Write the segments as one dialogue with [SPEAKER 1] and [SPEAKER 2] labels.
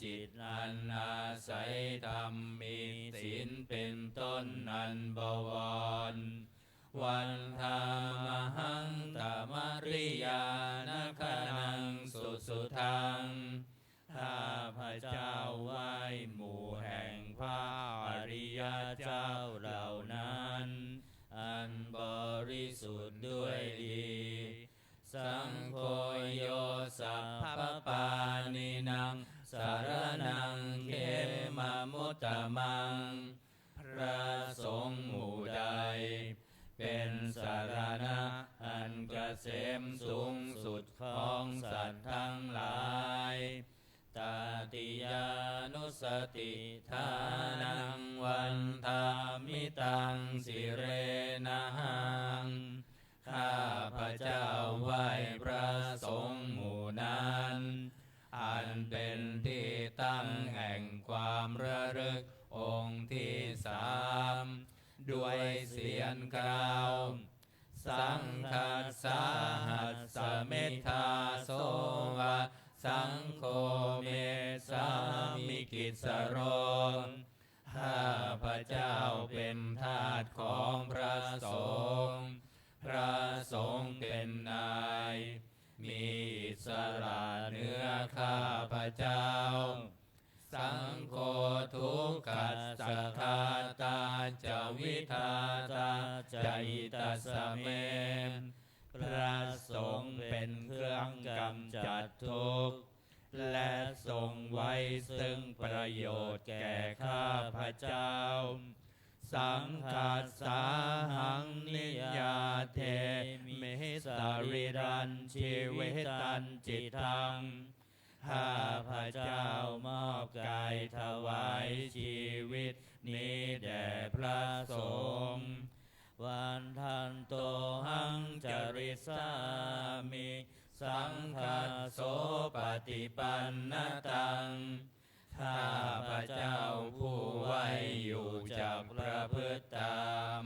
[SPEAKER 1] จิตอันอาศัยธรรมมีศีลเป็นต้นอันบวรวันธามหังตมริยานคนังสุทังข้าพระเจ้าไหว้หมู่แห่งพระอริยเจ้าเหล่านั้นอันบริสุทธิ์ด้วยดีสังโฆโยสัพพปานินังสารนังเขมมุตตมังพระสงฆ์หมู่ใดเป็นสารณะอันเกษมสูงสุดของสัตว์ทั้งหลายตาติยานุสติทานังวันธามิตังสิเรนะหังข้าพระเจ้าไหว้พระสงฆ์หมู่นั้นอันเป็นที่ตั้งแห่งความระลึกองค์ที่สามด้วยเสียงกล่าวสังฆัสสาหัสสะเมธาโสวะสังโฆเมสามิกิสโรข้าพระเจ้าเป็นทาสของพระสงฆ์พระสงฆ์เป็นนายมีอิสระเหนือข้าพระเจ้าสังโฆทุกขัสสะคาตาจวิทาตาจอิตัสสะเมพระสงฆ์เป็นเครื่องกำจัดทุกข์และทรงไว้ซึ่งประโยชน์แก่ข้าพระเจ้าสังฆัสสาหังนิยาเทมิสริรันชีวิตันจิตังข้าพระเจ้ามอบกายถวายชีวิตนี้แด่พระสงฆ์วันทันโตหังจริสามิสังฆัสโสปฏิปันนตังข้าพระเจ้าผู้ไหวอยู่จากประพฤติตาม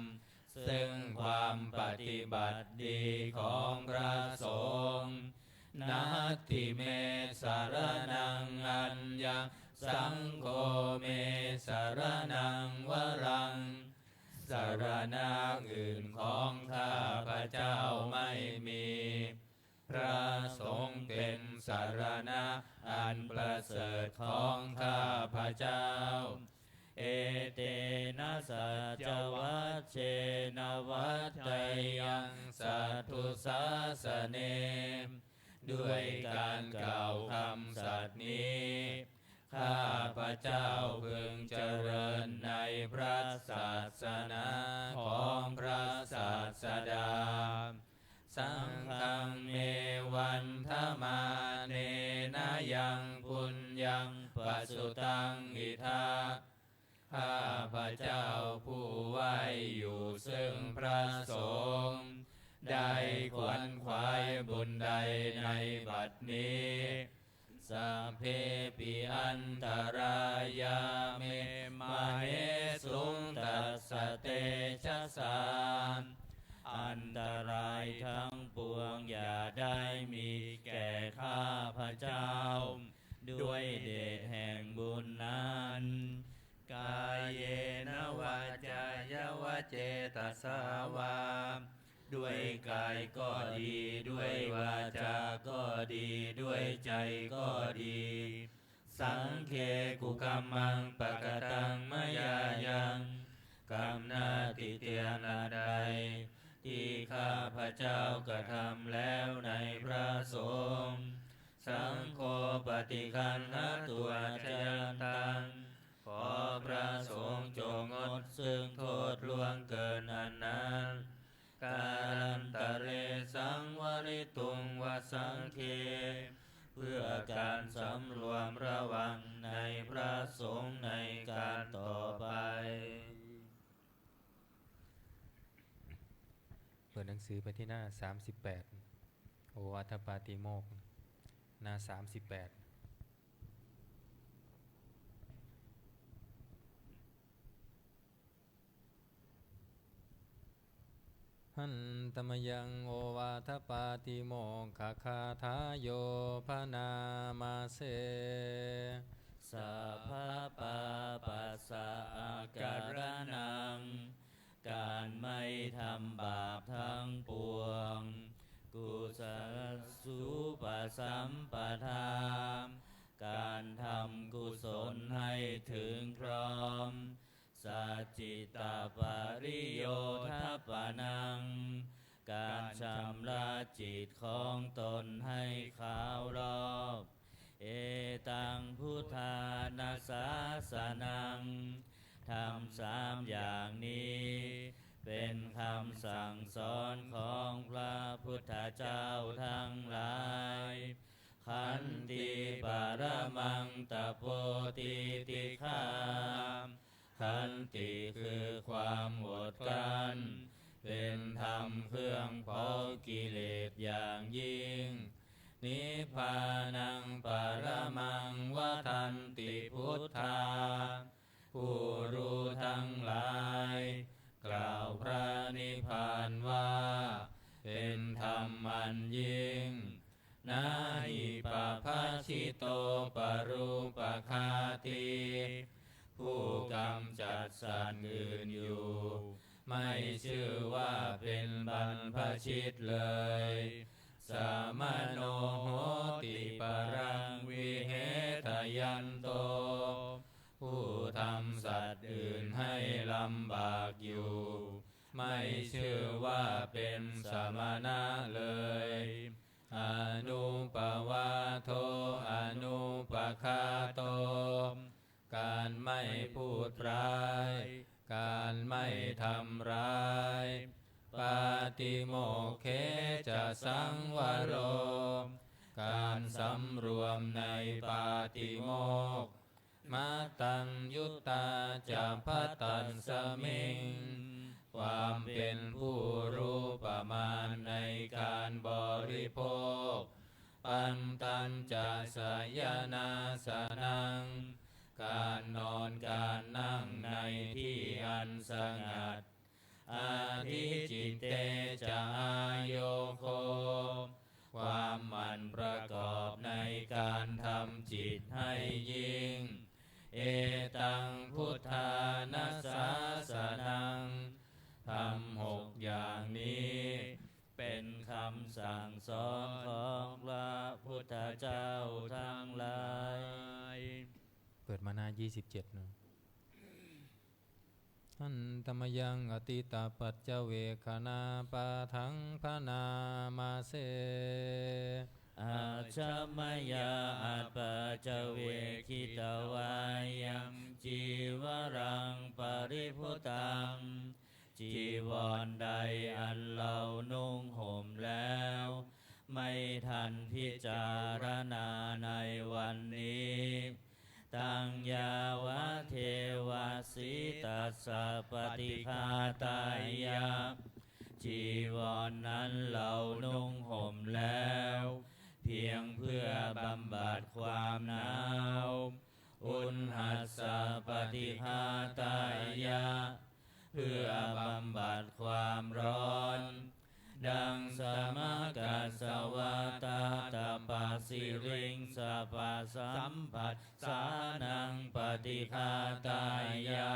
[SPEAKER 1] ซึ่งความปฏิบัติดีของพระสงฆ์นาทิเมสารนังอัญญังสังโฆเมสารนังวรังสารณะอื่นของข้าพระเจ้าไม่มีพระสงฆ์เป็นสารณะอันประเสริฐของข้าพระเจ้าเอเตนะสัจวัชเชนะวัฏฏัยยังสัทธุสาสเนด้วยการกล่าวคำสัตย์นี้ข้าพระเจ้าพึงเจริญในพระศาสนาของพระศาสดาสังฆังเมวันธมาเนนะยังปุญญังปัสสุตังอิทาข้าพระเจ้าผู้ไหวอยู่ซึ่งพระสงฆ์ได้ขวนขวายบุญใดในบัดนี้สัพเพปิอันตรายาเมมาเหสุงตัสสะเตชะสานอันตรายทั้งปวงอย่าได้มีแก่ข้าพระเจ้าด้วยเดชแห่งบุญนั้นกายเยนะวาจายวเจตสาวาด้วยกายก็ดีด้วยวาจาก็ดีด้วยใจก็ดีสังเคกุกัมมังปะกตังมยายังกรรมนาติเตียนาใดที่ข้าพระเจ้ากระทำแล้วในพระสงฆ์สังโฆปฏิคันหตัวจยันตังขอพระสงฆ์จงงดซึ่งโทษล่วงเกินอันนั้นการตะเรสังวริตุงวสังเคเพื่อการสำรวมระวังในพระสงฆ์ในการต่อไป
[SPEAKER 2] เปิดหนังสือไปที่หน้า38โอวาทปาติโมกข์หน้า38หันตมยังโอวาทปาติโมกขคาทาโยพนามาเส
[SPEAKER 1] สัพพะปาปัสสะอาการนังการไม่ทำบาปทั้งปวงกุศลสุปสัมปทาการทำกุศลให้ถึงพร้อมสัจจิตาปริโยทัปปนังการชำระจิตของตนให้ขาวรอบเอตังพุทธานาสาสนังทำ3อย่างนี้เป็นคำสั่งสอนของพระพุทธเจ้าทั้งหลายขันติปรมังตโพธิติฆามขันติคือความอดกลั้นเป็นธรรมเครื่องเผากิเลสอย่างยิ่งนิพพานังปรมังวทันติพุทธาผู้รู้ทั้งหลายกล่าวพระนิพพานว่าเป็นธรรมอันยิ่งนาหิปภาชิโตปรูปคาติผู้กำจัดสัตว์อื่นอยู่ไม่ชื่อว่าเป็นบรรพชิตเลยสามโนโหติปรังวิเหทยันโตผู้ทำสัตว์อื่นให้ลำบากอยู่ไม่ชื่อว่าเป็นสมณะเลยอนุปวาโทอนุปคาโตการไม่พูดร้ายการไม่ทำร้ายปาติโมกเขจะสังวโรการสำรวมในปาติโมกข์มาตัญยุตตาจะพัตตันสมิงความเป็นผู้รู้ประมาณในการบริโภคปันตัญจะสยนาสนังการนอนการนั่งในที่อันสงัดอาทิจิตเตจะอาโยโคความหมั่นประกอบในการทำจิตให้ยิ่งเอตังพุทธานาสาสนังทำ6อย่างนี้เป็นคำสั่งสอนของพระพุทธเจ้าทั้งหลาย
[SPEAKER 2] เปิดมาหน้า27นะอันธรรมยังอติตาปัจเจเวคนาปาทังพนามาเส
[SPEAKER 1] อาชมยาอัปปะเจเวคิตวายังจีวรังปริพุตังจีวรใดอันเรานุ่งห่มแล้วไม่ทันพิจารณาในวันนี้ตังยาวะเทวาสิตัสสะปฏิฆาตายะจีวรนั้นเรานุ่งห่มแล้วเพียงเพื่อบำบัดความหนาวอุณหัสสะปฏิฆาตายะเพื่อบำบัดความร้อนดังสมกัสสวาตาตปัสสิริงสปัสสัมผัสสานังปฏิฆาตายะ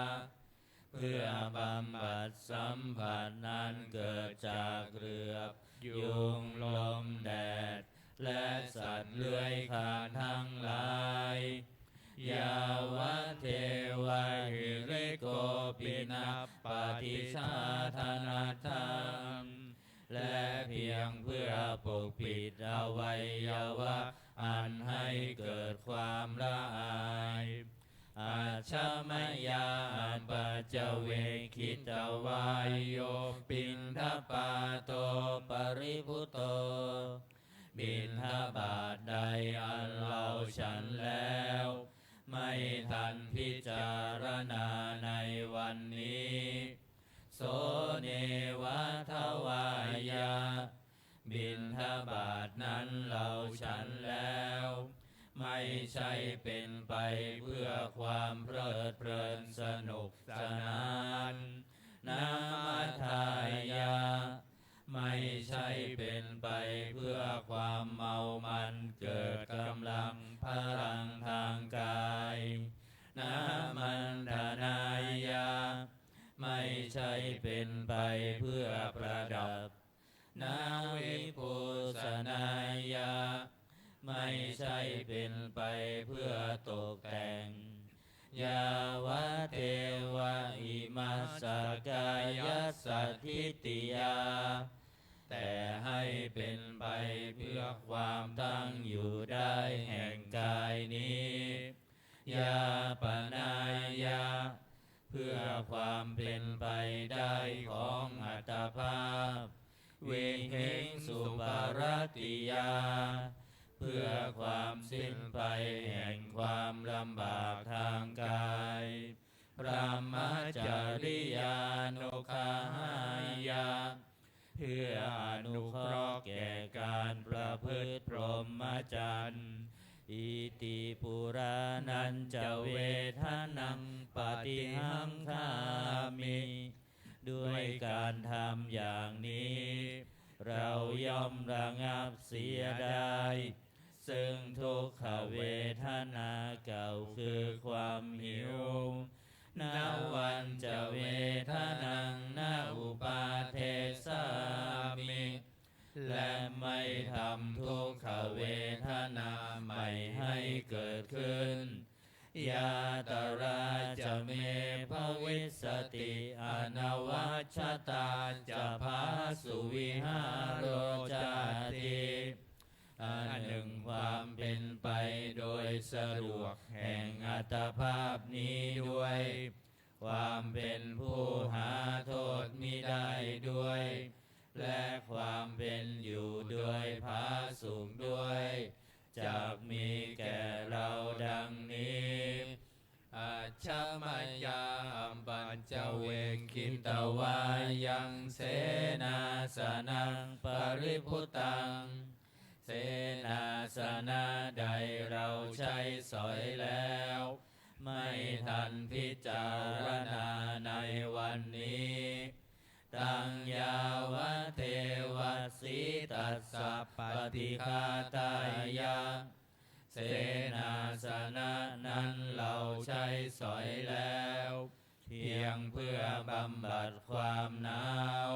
[SPEAKER 1] เพื่อบำบัดสัมผัสนั้นเกิดจากเรือบยุงลมแดดและสัตว์เลื้อยคลานทั้งหลายยาวะเทวะหิริโกปินัปปฏิชาธนาทังและเพียงเพื่อปกปิดอวัยวะอันให้เกิดความละอายอาชมยาอันปัจเจเวคิตวายโยปินทปาโตปริพุโตบิณฑบาตใดอันเราฉันแล้วไม่ทันพิจารณาในวันนี้โสเนวะทวายะบิณฑบาตนั้นเราฉันแล้วไม่ใช่เป็นไปเพื่อความเพลิดเพลินสนุกสนานนามัทายะไม่ใช่เป็นไปเพื่อความเมามันเกิดกำลังพลังทางกาย เป็นไปเพื่อประดับนาวิภูสนายะไม่ใช่เป็นไปเพื่อตกแต่งยาวะเทวะอิมัสสกายสัทธิติยาแต่ให้เป็นไปเพื่อความตั้งอยู่ได้แห่งกายนี้ยาปนายะเพื่อความเป็นไปได้ของอัตภาพวิหิงสุปารติยาเพื่อความสิ้นไปแห่งความลำบากทางกายพระมจริยานุคายะเพื่ออนุเคราะห์แก่การประพฤติพรหมจรรย์อิติปุรานันจะเวทนังปฏิหังคามิด้วยการทำอย่างนี้เราย่อมระงับเสียได้ซึ่งทุกขเวทนาเก่าคือความหิวนาวันจะเวทนังนาอุปาเทสามิและไม่ทำทุกขเวทนาใหม่ให้เกิดขึ้นยาตราจะเมภวิสติอนวัชชตาจะพาสุวิหารจาติอันหนึ่งความเป็นไปโดยสะดวกแห่งอัตภาพนี้ด้วยความเป็นผู้หาโทษมิได้ด้วยและความเป็นอยู่ด้วยผาสุกด้วยจะมีแก่เราดังนี้อาชมายาอัมปัญจเวกินตวายังเสนาสนังปริพุตังเสนาสนะใดเราใช้สอยแล้วไม่ทันพิจารณาในวันนี้ตังยาวะเทวสีตัสสะปฏิฆาตายะเสนาสนะนั้นเราใช้สอยแล้วเพียงเพื่อบำบัดความหนาว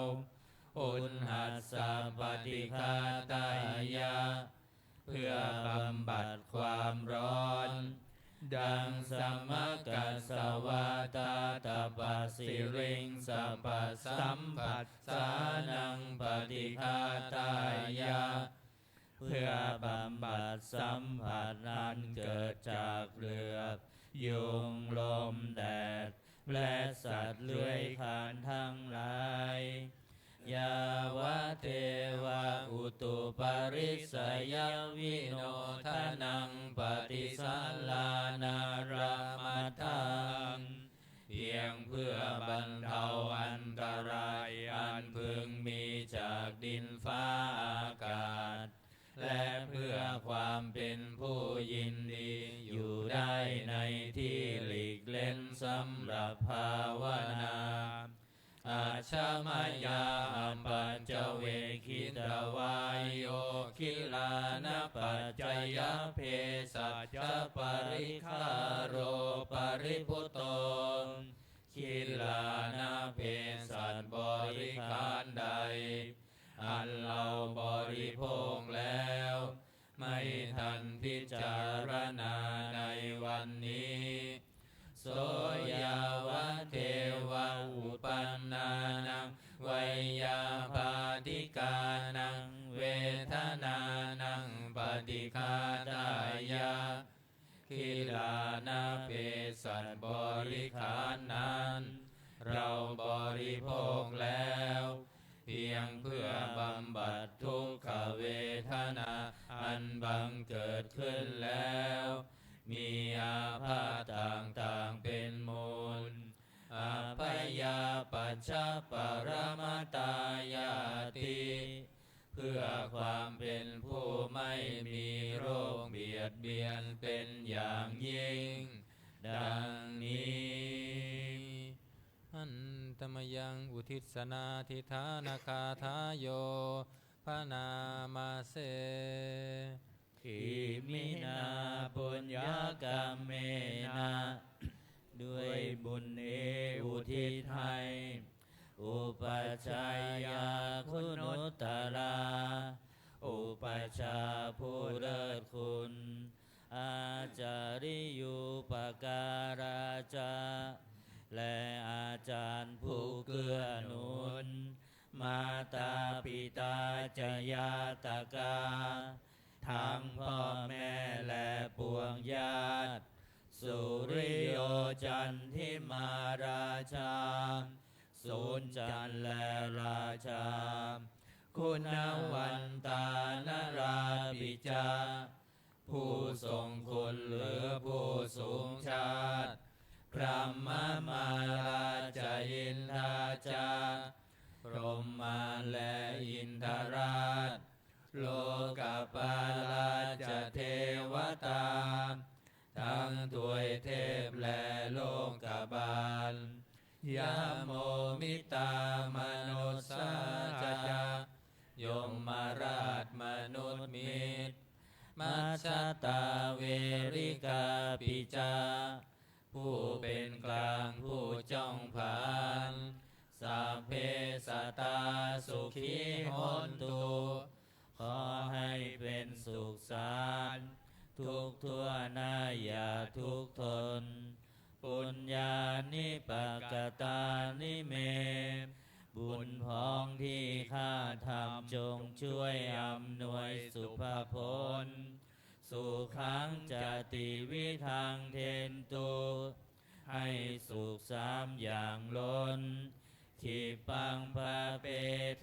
[SPEAKER 1] อุณหัสสะปฏิฆาตายะเพื่อบำบัดความร้อนดังสมกัสสวาตาตปัสสิริงสัพพสัมผัสสานังปฏิฆาตายะเพื่อบำบัดสัมผัสนั้นเกิดจากเรือบยุงลมแดดและสัตว์เลื้อยคลานทั้งหลายยาวะเทวะอุตุปริสยวิโนทานังปฏิสัลลานารามัตถังเพียงเพื่อบรรเทาอันตรายอันพึงมีจากดินฟ้าอากาศและเพื่อความเป็นผู้ยินดีอยู่ได้ในที่หลีกเล่นสำหรับภาวนาอาชมายาอัมปัญจเวคิตวายโยคิลานะปัจจยเพสัจปริคาโรปริพุตโตคิลานะเพสัจบริคารใดอันเราบริโภคแล้วไม่ทันพิจารณาในวันนี้โสยาวะเทวะอุปันนานังไวยาปาติกานังเวทนานังปฏิฆาตายะคิลานะเภสัชบริขารนั้นเราบริโภคแล้วเพียงเพื่อบำบัดทุกขเวทนาอันบังเกิดขึ้นแล้วมีอาพาธต่างๆเป็นมูลอาพยาปัจจปรมาตายาติเพื่อความเป็นผู้ไม่มีโรคเบียดเบียนเป็นอย่างยิ่งดังนี้อันตมยังอุทิศนาทิธานาคาทายโยพนามาเสอิมินาปุญญากรรมเมนะด้วยบุญนี้อุทิศให้อุ ปัชฌายาคุณุตตรา อุปัชฌาย์ผู้เลิศคุณ อาจาริยุปการาจาและอาจารย์ผู้เกื้อหนุน มาตาปิตาจยาตกา ทั้งพ่อแม่และปวงญาติ สุริโยจันทิมาราชา สูนจันทร์และราชา คุณวันตานราปิจา ผู้ทรงคุณหรือผู้สูงชาติ พระมมาราชอินทาจา พรหมาและอินทราช โลกปาราชเทวตา ทั้งทวยเทพและโลกบาล ยะโมมิตามนุสสาจายมมาราชมนุษย์มิตร มัชฌตาเวริกาปิจา ผู้เป็นกลางผู้จ้องผานสัพเพสัตตาสุขีหนตุ ขอให้เป็นสุขสันต์ทุกทั่วหน้าอย่าทุกข์ทน ปุญญานิปักกตานิเม บุญพ้องที่ข้าทำจงช่วยอำนวยสุภผล สุขังจติวิทังเทนตุ ให้สุขสามอย่างล้นทิปังภะเป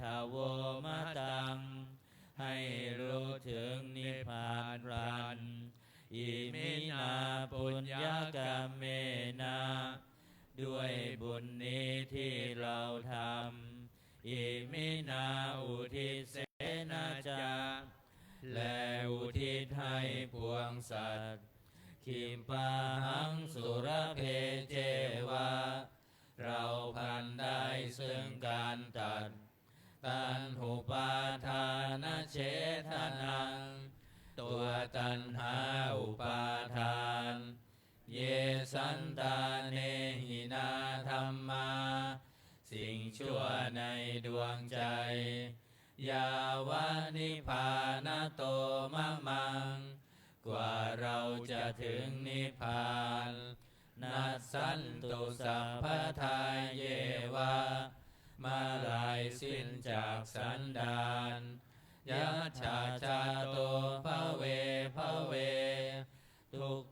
[SPEAKER 1] ทาโวมะตัง ให้รู้ถึงนิพพานพลัน อิมินาปุญญกรรมเมนะ ด้วยบุญนี้ที่เราทำ อิมินาอุทิเสนาจา และอุทิศให้ปวงสัตว์ คิมปาหังสุรเพเจวะ เราพันได้ซึ่งการตัด ตัณหุปาทานเฉทนัง ตัวตัณหาอุปาทาน เยสันตาเนหินาธัมมา สิ่งชั่วในดวงใจ ยาวานิพานะโตมะมัง กว่าเราจะถึงนิพพาน นัสสันตุสัพพทาเยวะ มาลายสิ้นจากสันดานยัจฉาชาโตภเวภเว ทุก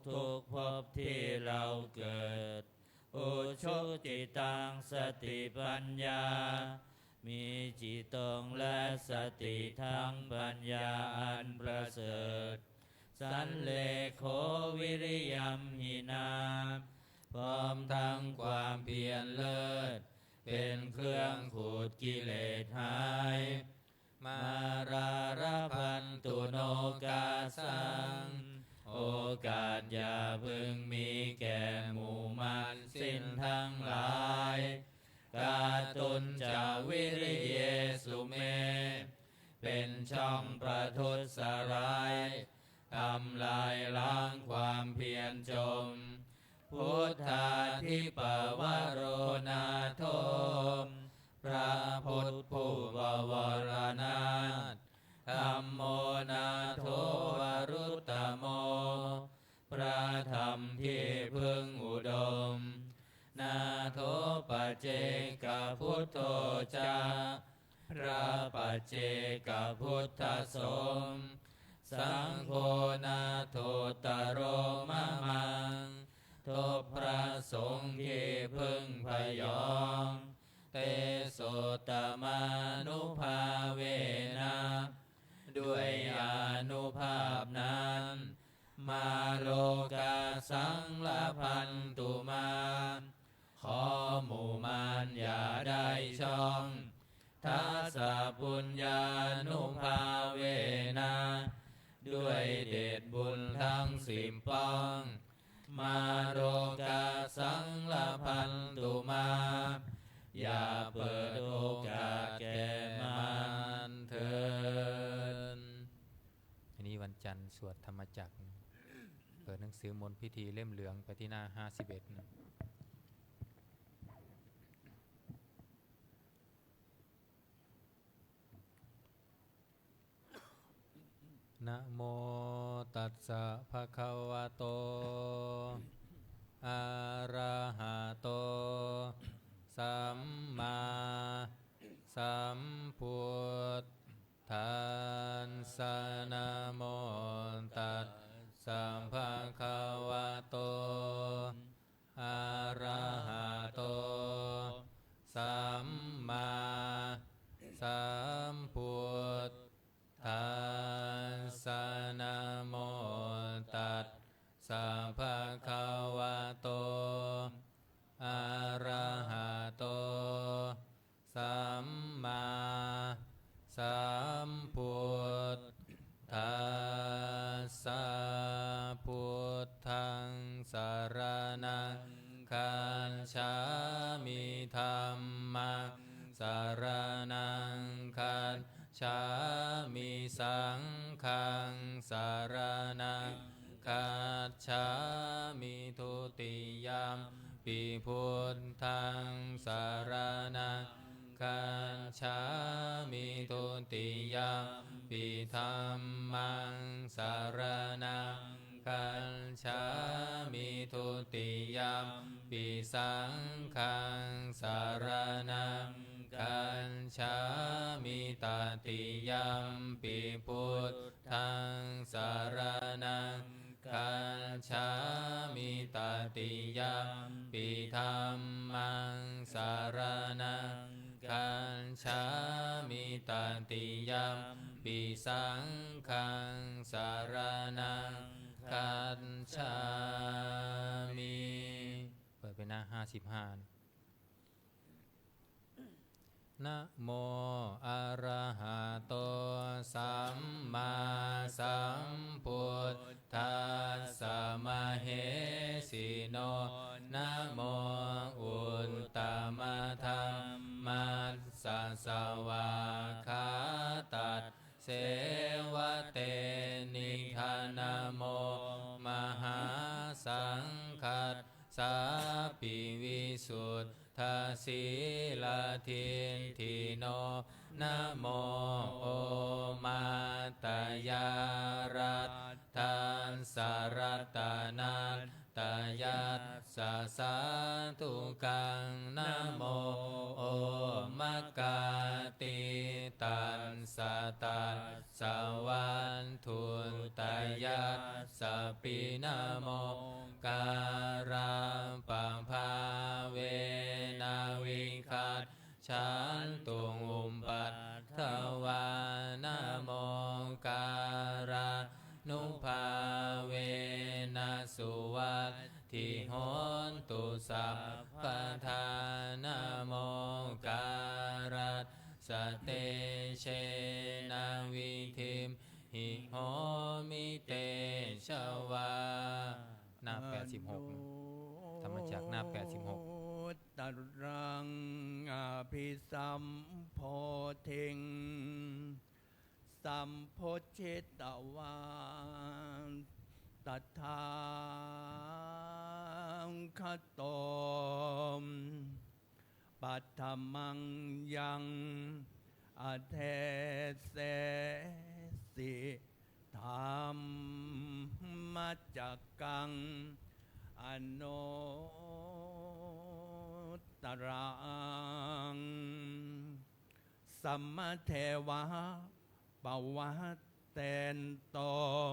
[SPEAKER 1] ภพที่เราเกิด อุชุติตังสติปัญญา มีจิตตรงและสติทั้งปัญญาอันประเสริฐ สันเลโควิริยัมหินา พร้อมทั้งความเพียรเลิศ เป็นเครื่องขูดกิเลสหาย มาราระพันตุโนกาสัง โอกาสอย่าพึงมีแก่หมู่มารสิ้นทั้งหลาย กาตุนจาวิริเยสุเม เป็นช่องประทุษร้าย ทำลายล้างความเพียรจม พุทธาธิปวโรนาโท พระพุทธผู้บวรนาถ ธัมโมนาโทวรุตตโม พระธรรมที่พึงอุดม นาโทปัจเจกพุทโธจา พระปัจเจกพุทธสงฆ์ สังโฆนาโทตโรมะมัง ทบพระสงฆ์ที่พึงพยอง เตโสตมานุภาเวนะ ด้วยอานุภาพนั้น มาโลกาสังละพันตุมา ขอหมู่มารอย่าได้ช่อง ทัสสะปุญญานุภาเวนะ ด้วยเดชบุญทั้งสิบป้อง มาโลกาสังละพันตุมา อย่าเปิดโอกาสแก่มารเถิด
[SPEAKER 2] อันนี้วันจันทร์สวดธรรมจักร เปิดหนังสือมนต์พิธีเล่มเหลืองไปที่หน้า51นะ นะโมตัสสะภะคะวะโตอะระหะโตสัมมาสัมพุทธัสสะนะโมตัสสะภะคะวะโตอะระหะโตสัมมาสัมพุทธัสสะนะโมตัสสะภะคะวะโตอะระหะโตสัมมาสัมพุทธัสสะพุทธังสรณังคัจฉามิธัมมังสรณังคัจฉามิสังฆังสรณังคัจฉามิทุติยัมปิพุทธังสรณังคัจฉามิทุติยัมปิธัมมังสรณังคัจฉามิทุติยัมปิสังฆังสรณังคัจฉามิตติยัมปิพุทธังสรณังคัจฉามิตติยัมปิธัมมังสรณังคัจฉามิตติยัมปิสังฆังสรณังคัจฉามิเปิดไปหน้า55นะโมอะระหะโตสัมมาสัมพุทธัสสะมะเหสิโนนะโมอุตตมะธัมมัสสะสวะคาตัสเสวะเตนิฆานะโมมหาสังฆัสสะปิวิสุทธาสีลาทินทิโนนะโมโอมาตยารัตตันสารตานันตยัสสะสาธุกังนะโมโอมะกาติตันสตัสสวันทุนตยัสสะปินะโมการังปังภาเวนะวิคัตฉันตุงอุปปัตถวานะโมการะนุภาเวนะสุวัตถิโหนตุสัพพทานะโมการะสเตเชนะวิธิมหิโหมิเตชวาหน้า86ทำมาจากหน้า86
[SPEAKER 3] ตรังอภิสัมโพธิงสัมโพชิตวานตัทธาคโตมปัตถมังยังอเทเสสิธรรมมัจจกังอโนตรังสัมมาเทวะปวัตเตนต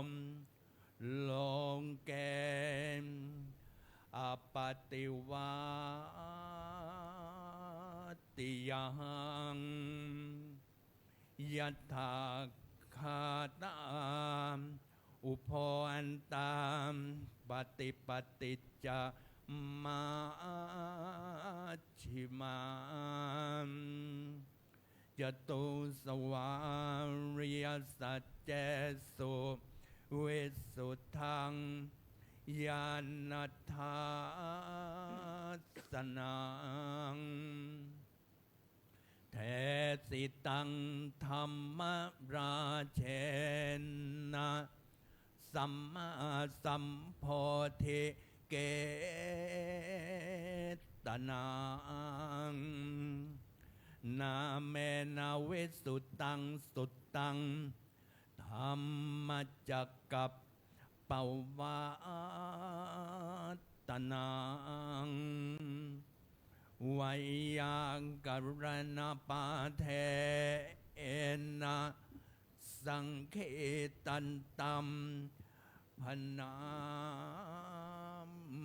[SPEAKER 3] มลงแกนอปติวาติยังยัตถาคาตามอุปอันตามปฏิปฏิจจมาชิมามจตุสวาริยสัจเจสุวิสุทธังญาณทัสสนังเทสิตังธรรมราเชนะสัมมาสัมโพธิเกตนังนาเมนาวิสุตังสุตังธ หัมมจักกับปวัตนังวยยังกรณปาเทนะสังเขตันตัมพนา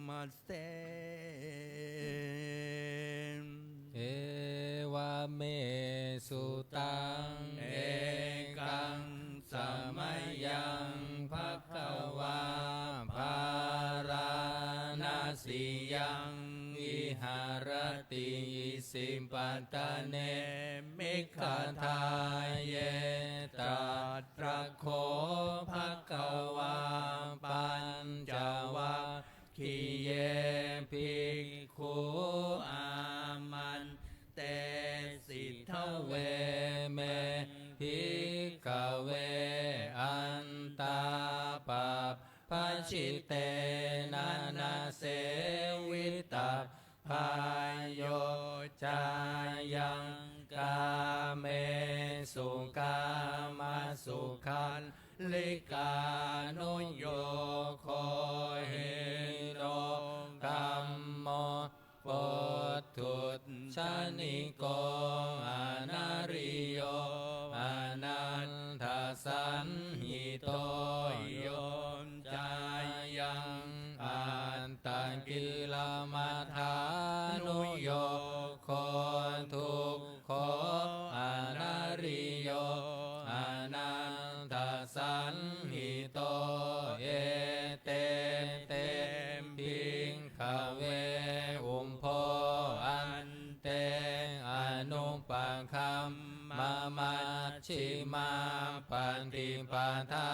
[SPEAKER 3] มาเส
[SPEAKER 2] เอวะเมสุตังเอกังสมัยยังภควาภาราณสียังวิหารติสิปตะเนมิขทายเยตัตระโคภควาปัญจวัคคีเยภิกขุอามันเตสิทธเวเมภิกขเวอันตาปัปปชิเตนะนาเสวิตาพายโยจายังกาเมสุกามาสุขันลิกานุโยโคหิโรกัมโมปุถุชานิโกอนาริโยอนันทสันหิโตโยมจายังอันตังกิลมัฏฐานุโยโคทุกโคอนาริโยอนันทสันหิโตเอเตเตภิกขเวอุมโพอันเตอนุปังคัมมามัชชิมาปันติปาทา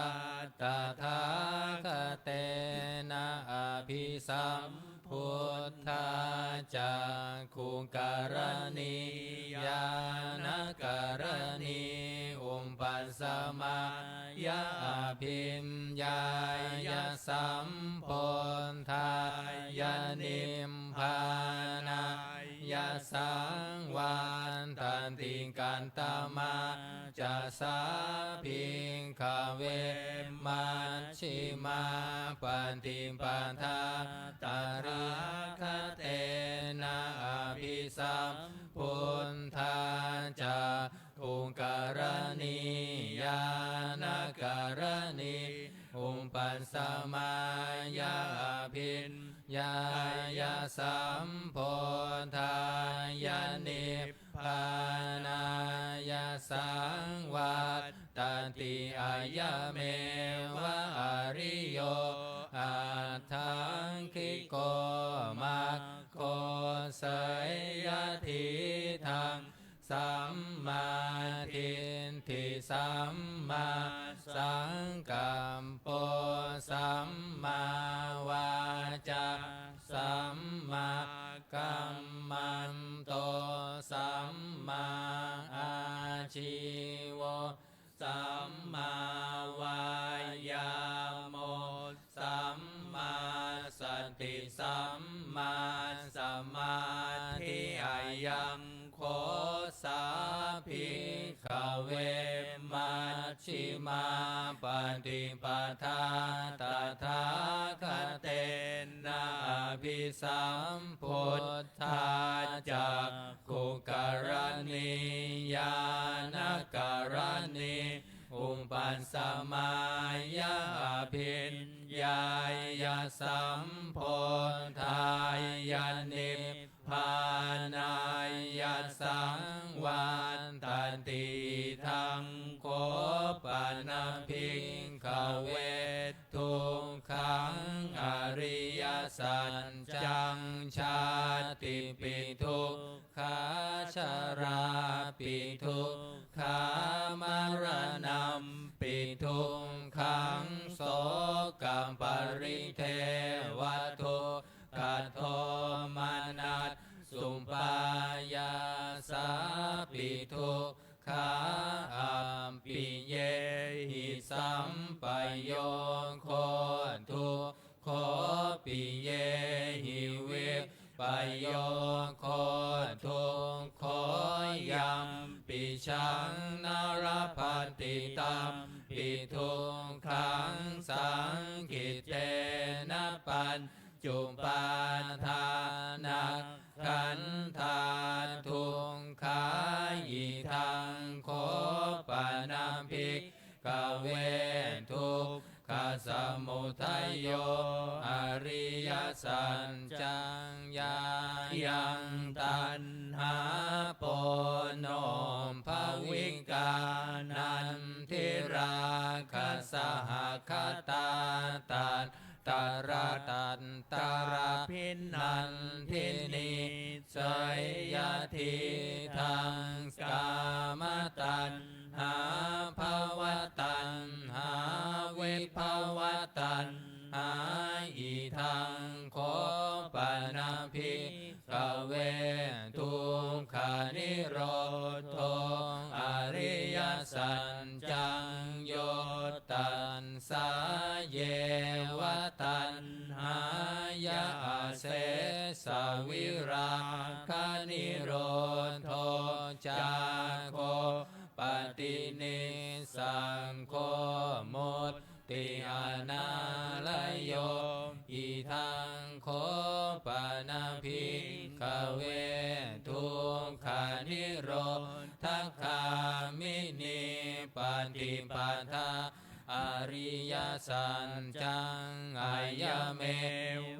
[SPEAKER 2] ตถาคเตนะอภิสัมพุทธาจักขุการณีญาณการณีอุมปัสสมายาภิมยายาสัมพุทธายานิมพานายาสังวันตันติกันตมาจะสาภิกขเวมัชชิมาปันติปัฏฐาตาริคเตนะอภิสัมพุทธาจักขุการณีญาณการณีอุปปัสสมายาภินญายาสัมพุทธายานิพพานายาสังวัตตันติอายะเมวะอริโยอัตถังคิโกมัคโคเสยยะทิทังสัมมาทิฏฐิสัมมาสังกัปโปสัมมาวาจาสัมมากัมมันโตสัมมาอาชีวะสัมมาวายาโมสัมมาสติสัมมาสมาธิอายังโคสาภิกขเวมัชชิมาปันติปาทาตถาคเตนะอภิสัมพุทธาจักขุการณีญาณการณีอุปปัสสมายาภินญายาสัมพุทธายานิพพานายาสังวันตันติทังโคปนาภิกขเวทุกขังอริยสัจจังชาติปิทุกขาชราปิทุกขามรณัมปิทุกขังโสกัมปริเทวทุกขโทมานัสสุปายาสาปิทุกขาอัมปิเยหิสัมปโยโคทุกโคปิเยหิเวปโยโคทุกโคยัมปิชังนารพันติตัมปิทุ
[SPEAKER 1] ปัญจุปาทานักขันธาทุกขายิทังโคปนาภิกขเวทุกขสมุทัยโยอริยสัจจังยายังตัณหาปโนภวิกานันทิราคะสหคตาตันตระตันตระพินันทินิสยทิทังกามตัณหาภวตัณหาวิภวตัณหาอิทังโคปนาภิกขเวทุกขานิโรธอริยสัจจังโยตันสาเยวตัณหายาเสสวิราคานิโรธจาโคปฏินิสังโฆมุตติอนาลโยอิทังโคปนาภิกขเวทุกขานิโรธคามินิปันติปัฏฐาอริยสัจจังอายเม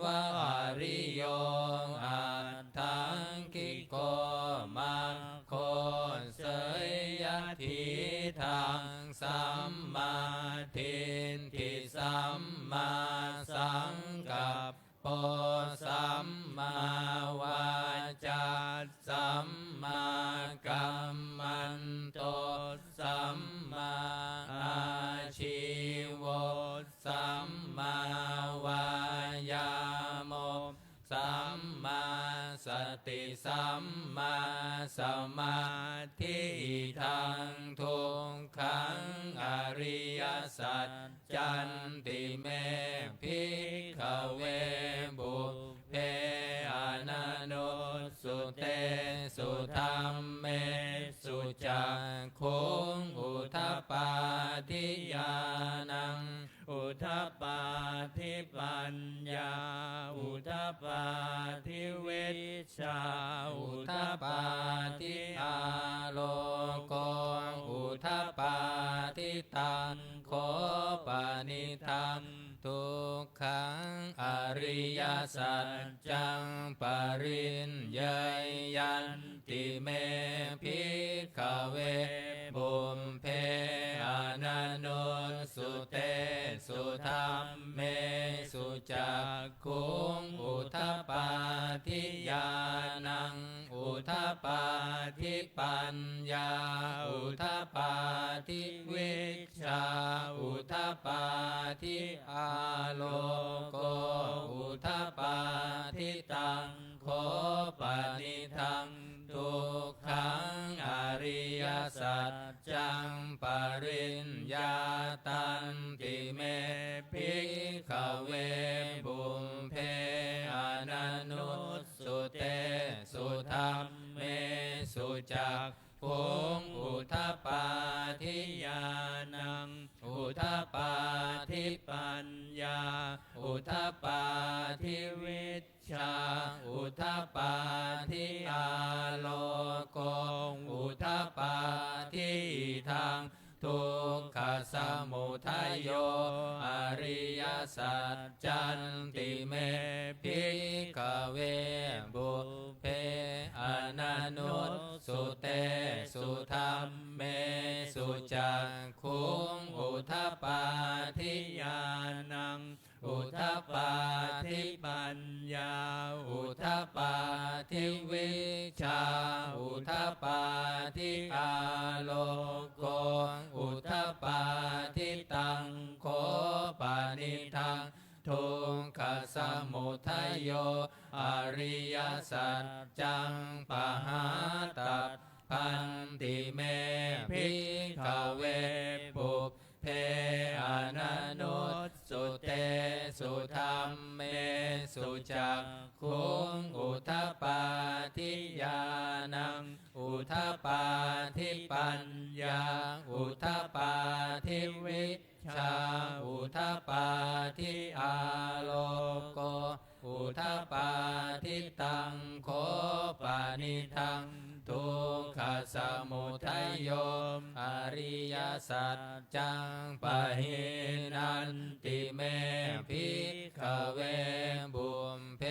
[SPEAKER 1] วะอริโยอัตถังคิโกมัคโคเสยทิทังสัมมาทิฏฐิสัมมาสังกัปปะสัมมาวาจาสัมมากัมมันโตสัมมาอาชีวะสัมมาวายามะสัมมาสติสัมมาสมาธิทังทุกขังอริยสัจจันติเมภิกขเวบุพเพอนันโนสุเตสุธัมเมสุจักขุงอุทธัปปาทิญาณังอุทธัปปาทิปัญญาอุทธัปปาทิวิชชาอุทธัปปาทิอาโลโกอุทธัปปาทิตังโคปนิทังทุกขังอริยสัจจังปริญญายันติเมภิกขเวบุพเพอนันโนสุเตสุธัมเมสุจักขุงอุทธัปปาทิญาณังอุทธัปปาทิปัญญาอุทธัปปาทิวิชชาอุทธัปปาทิอาโลโกอุทธัปปาทิตังโคปนิทังทุกขังอริยสัจจังปริญญาตันติเมภิกขเวบุพเพอนันโนสุเตสุธัมเมสุจักขุงอุทธัปปาทิญาณังอุทธัปปาทิปัญญาอุทธัปปาทิวิชชาอุทธัปปาทิอาโลโกอุทธัปปาทิทังทุกขสมุทัยโยอริยสัจจันติเมภิกขเวบุพเพอนันโนสุเตสุธัมเมสุจักขุงอุทธัปปาทิญาณังอุทธัปปาทิปัญญาอุทธัปปาทิวิชชาอุทธัปปาทิอาโลโกอุทธัปปาทิตังโคปนิทังทุกขสมุทัยโยอริยสัจจังปหาตัพพันติเมภิกขเวบุพเพอนันโนสุเตสุธัมเมสุจักขุงอุทธัปปาทิญาณังอุทธัปปาทิปัญญาอุทธัปปาทิวิช
[SPEAKER 2] ชาอุทปปาทิอาโลโกอุทปปาทิตังโคปานิทังทุกขสมุทัยโยอริยสัจจังปะหินันติเมภิกขเวบุมเพ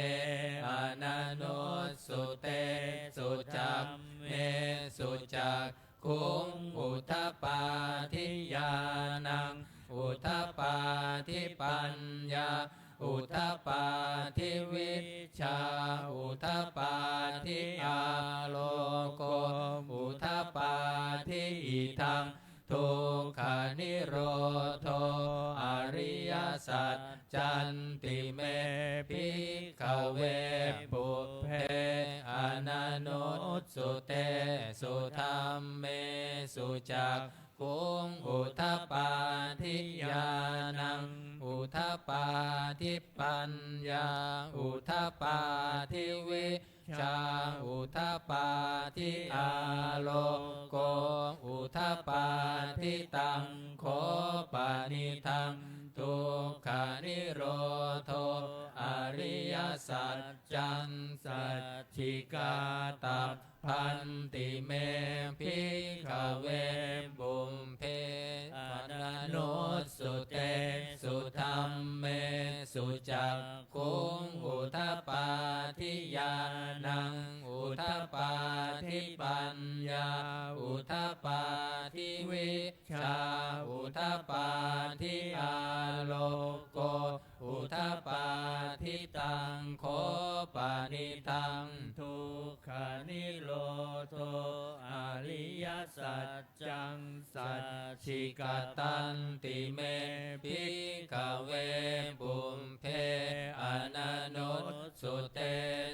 [SPEAKER 2] อนันโนสุเตสุจักเมสุจักคุงอุทปปาทิญาณังอุทปปาทิปัญญาอุทปปาทิวิชชาอุทปปาทิอาโลโกอุทปปาทิอิทังทุกขานิโรโธอริยสัจจันติเมภิกขเวปุเพอนันโนสุเตสุธัมเมสุจักขุงอุทปปาทิญาณังอุทปปาทิปัญญาอุทปปาทิวิชาอุทปปาทิอาโลโกอุทปปาทิตังโคปานิทังทุกขานิโรโธอริยสัจจันสัจฉิกาตัพพันติเมภิกขเวบุมเพอนันโนสุเตสุธัมเมสุจักขุงอุทปปาทิญาณังอุทปปาทิปัญญาอุทปปาทิวิชาอุทปปาทิอาโลโกอุทปปาทิตังโคปานิทังทุกขานิโรโธอริยสัจจังสัจฉิกตันติเมภิกขเวบุมเพอนันโนสุเต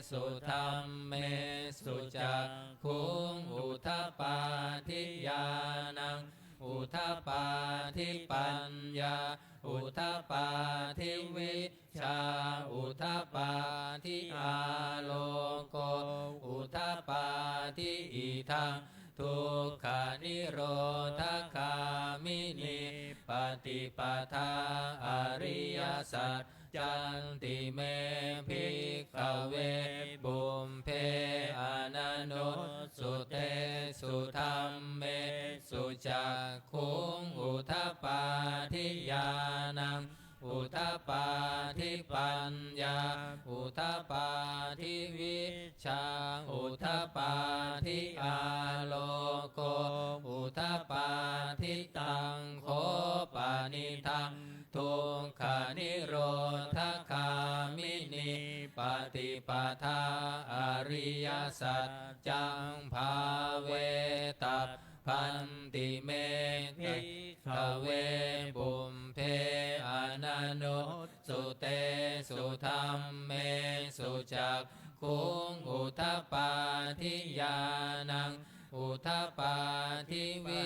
[SPEAKER 2] สุธัมเมสุจักขุงอุทปปาทิญาณังอุทปปาทิปัญญาอุทปปาทิวิชาอุทปปาทิอาโลโกอุทปปาทิอิทังทุกขานิโรธคามินิปฏิปทาอริยสัจจันติเมภิกขเวบุมเพอนันโนสุเตสุธัมเมสุจักขุงอุทปปาทิญาณังอุทปปาทิปัญญาอุทปปาทิวิชาอุทปปาทิอาโลโกอุทปปาทิตังโคปานิทังทุกขานิโรธคามินิปฏิปทาอริยสัจจังภาเวตัพพันติเมภิกขเวบุมเพอนันโนสุเตสุธัมเมสุจักขุงอุทปปาทิญาณังอุทปปาทิวิ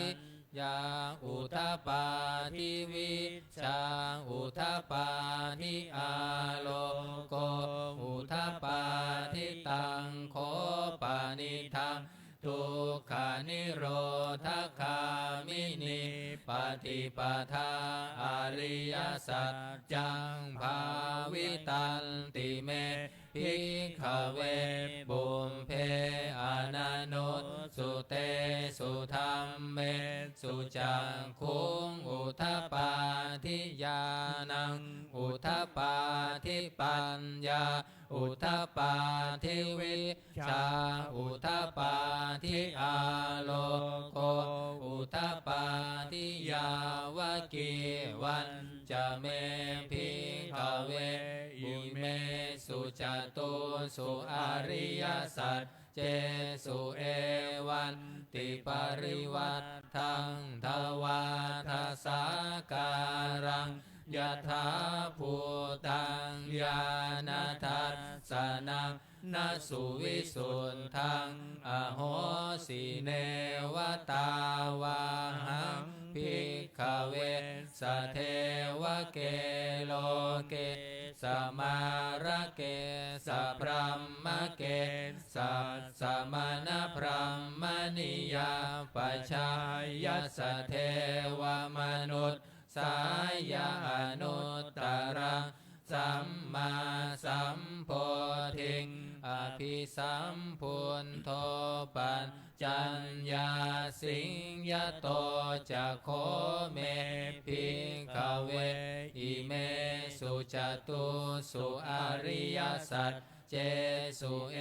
[SPEAKER 2] ยาอุทปปาทิวิชาอุทปปาทิอาโลโกอุทปปาทิตังโคปานิทังทุกขานิโรธคามินิปฏิปทาอริยสัจจังภาวิตันติเมภิกขเวบุมเพอนันโนสุเตสุธัมเมสุจักขุงอุทปปาทิญาณังอุทปปาทิปัญญาอุทปปาทิวิชาอุทปปาทิอาโลโกอุทปปาทิยาวกีวันจะเมภิกขเวอิเมสุจตุสุอริยสัจเจสุเอวันติปริวัตทังทวาทสาการังยะถาภูตังญาณทัสสนังนาสุวิสุทธังอโหสิเนวตาวาหังภิกขเวสเทวเกโลเกสมาระเกสพรหมเกสัสมณพรหมนิยาปชายสเทวมนุษย์ส สายานุตตรังสัมมาสัมโพธิงอภิสัมพุนโธปัญจัญญาสิงยโตจะโคเมภิกขเวอิเมสุจตุสุอริยสัจเจสุเอ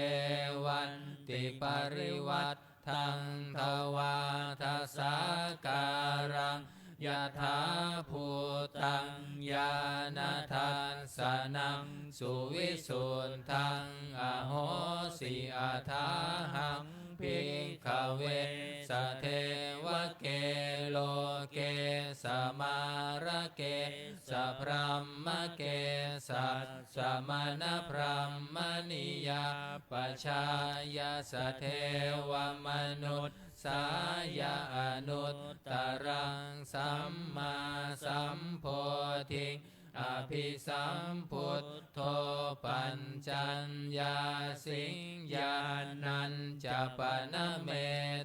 [SPEAKER 2] วันติปริวัตทังทวาทัสสาการังยะถาภูตังญาณทัสสนังสุวิสุทธังอโหสิอาทาหังภิกขเวสเทวเกโลเกสมาระเกสพรหมเกสัสมณพรหมนิยาปชายาสเทวมนุษย์สายาอนุตตรังสัมมาสัมโพธิงอภิสัมพุทโธปัญจัญญาสิงญานันจะปนะเม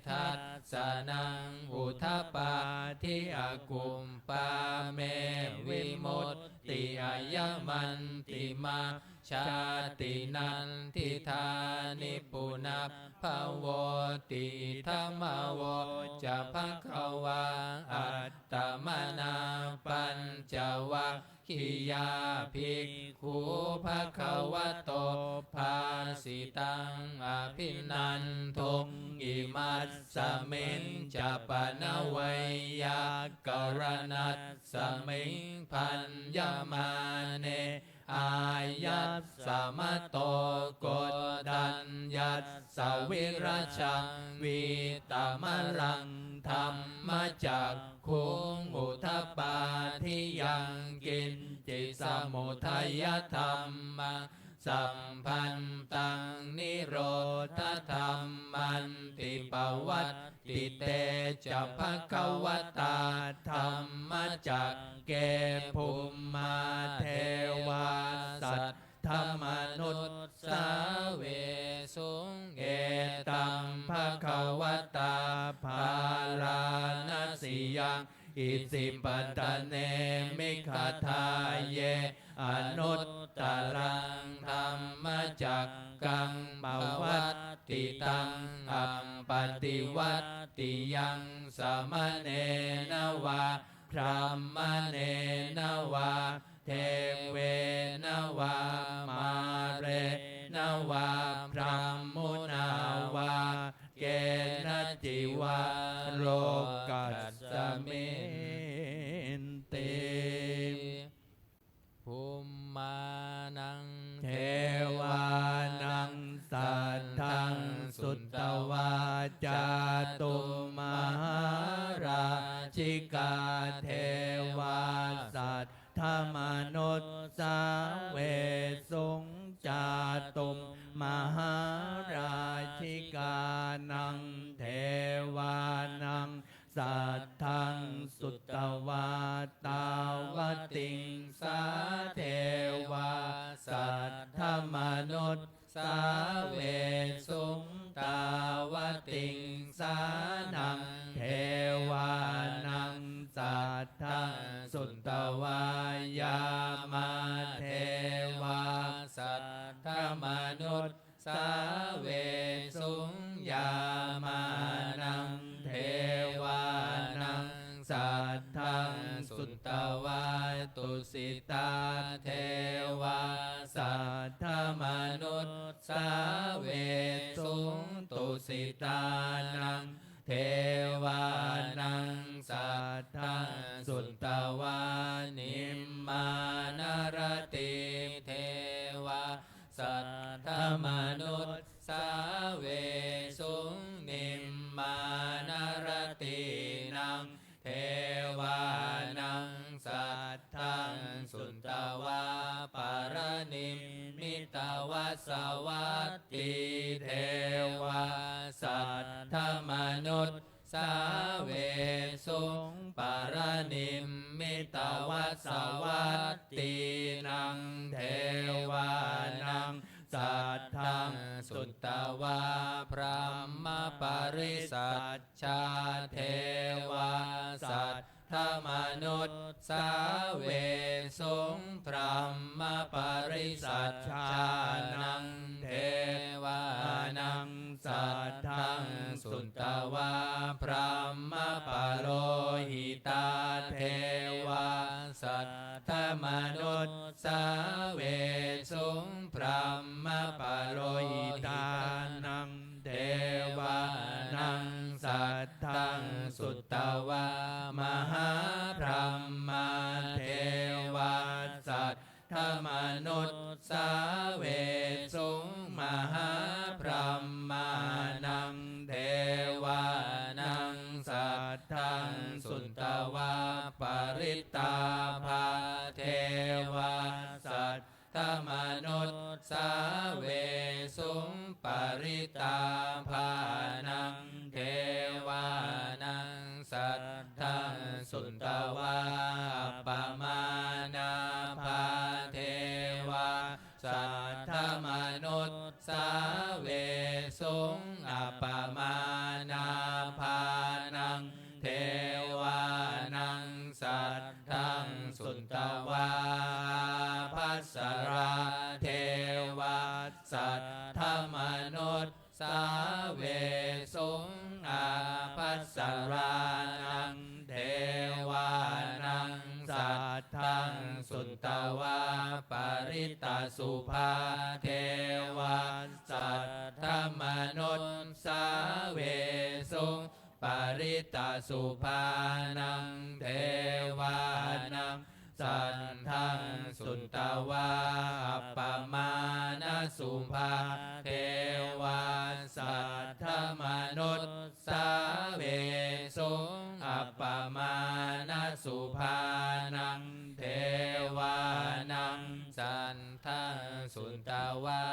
[SPEAKER 2] ทัสสนังอุทธปาทิอากุมปาเมวิมุตติอายมันติมาชาตินันทิธานิปุนัพพโวติธรรมโวจะภควาอัตตมนาปัญจวัคคียาภิกขุภควโตภาสิตังอภินันทุงอิมัสสมิงจะปนวัยยากรณัสสมิงพันยมาเนอายัสสมโตโกดัญยัสสวิราชังวิตามรังธรรมจักขุงอุทธปาทิยังกินจิสมุทัยธรรมังสัมพันตังนิโรธธรรมันติปวัตติเตจะภควตาธรรมจักเกภูมิมาเทวาสัตธรรมนุษสาเวสุงเอตัมภควตาภาลานาสิยังอิสิปัตตเนมิขทาเยอนุตตรังธรรมจักกังปวัตติตังอัมปติวัตติยังสมเนนวาพรหมเนนวาเทเวนวามาเรนวาพรหมุนาวาเกณจิวาโลกัสสมินติภูมานังเทวานังสัทธังสุตตวาจาตุมหาราชิกาเทวาสัตธรรมนุษสาเวสุงจาตุมมหาราชิกานังเทวานังสัทธังสุตตวาตาวติงสาเทวาสัทธมนุษสาเวสุงตาวติงสานังเทวานังสัทธังสุตตวายามาเทวาสัทธมนุษสาเวสุงยามานังเทวานังสัทธังสุตตวาตุสิตาเทวาสัทธมนุษสาเวสุงตุสิตานังเทวานังสัทธังสุตตวานิมมานารติเทวาสัทธมนุษสาเวสุงนิมมานารตินังเทวานังสัทธังสุตตวาปารณิมิตวาสวัตติเทวาสัทธมนุษสาเวสุงปารณิมิตวาสวัตตินังเทวานังสัทธังสุตตวาพรหมปริสัชชาเทวาสัทธ ธมนุษย์สาเวสุงพรหมปริสัชชานังเทวานังสัทธังสุตตวาพรหมปโลหิตาเทวาสัทธมนุษย์สาเวสุงพรหมปโลหิตานังเทวานังสัทธังสุตตวามหาพรหมเทวาสัทธมนุษย์สาเวสุงมหาพรหมานังเทวานังสัทธังสุตตวาปริตตาภาเทวาสัทธมนุษย์สาเวสุงปริตตาภานังเทวานังสัทธังสุตตวาปมานาภาเทวาสัทธมนุษย์สาเวสุงอัปปมานาภานังเทวานังสัทธังสุตตวาภัสสราเทวาสัทธมนุษย์สาเวสุงอาภัสสรานังเทวานังสัทธังสุตตวาปริตตสุภาเทวาสัทธมนุษย์สาเวสุงปริตตสุภานังเทวานังสัทธังสุตตวาอัปปมาณสุภาเทวาสัทธมนุษย์สาเวสุงอัปปมาณสุภานังเทวานังสัทธังสุตตวา